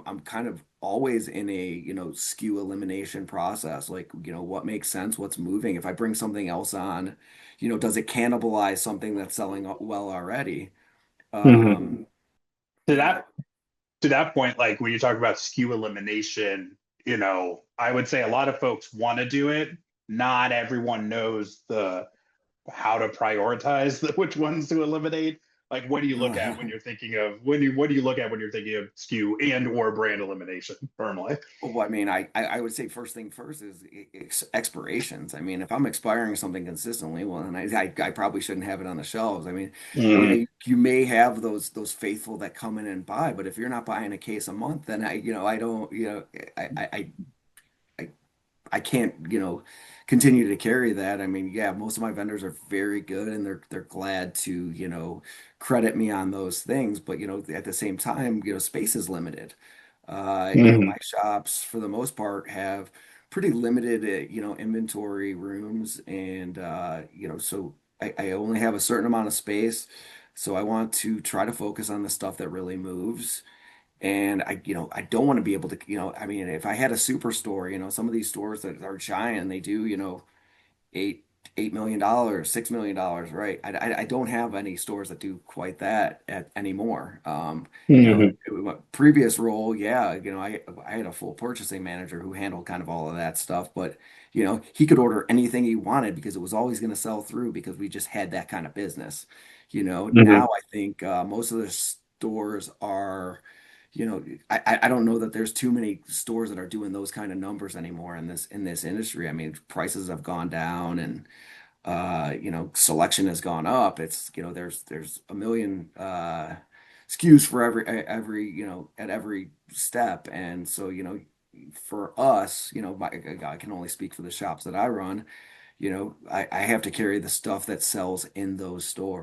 I'm kind of always in a, SKU elimination process. Like, what makes sense, what's moving. If I bring something else on, does it cannibalize something that's selling well already? Hmm. Um, To you know, that to that point, like when you talk about SKU elimination, I would say a lot of folks want to do it. Not everyone knows the how to prioritize which ones to eliminate. Like, what do you look at when you're thinking of what do you look at when you're thinking of SKU and or brand elimination firmly? Well, I mean, I would say first thing first is expirations. I mean, if I'm expiring something consistently, well, then I probably shouldn't have it on the shelves. I mean, yeah, Mm-hmm. you may have those faithful that come in and buy, but if you're not buying a case a month, then I don't, I, I, I, I can't, continue to carry that. I mean, yeah, most of my vendors are very good and they're glad to, credit me on those things, but at the same time, space is limited. Mm-hmm. My shops for the most part have pretty limited, inventory rooms and so I only have a certain amount of space. So I want to try to focus on the stuff that really moves. And I don't want to be able to, I mean, if I had a superstore, some of these stores that are giant, they do, eight $8 million, $6 million, right? I don't have any stores that do quite that anymore. Mm-hmm. My previous role, yeah, I had a full purchasing manager who handled kind of all of that stuff, but he could order anything he wanted because it was always going to sell through because we just had that kind of business. Now Mm-hmm. I think most of the stores are. I don't know that there's too many stores that are doing those kind of numbers anymore in this industry. I mean, prices have gone down and selection has gone up. It's there's a million SKUs for every at every step. And so, for us, I can only speak for the shops that I run. I have to carry the stuff that sells in those stores.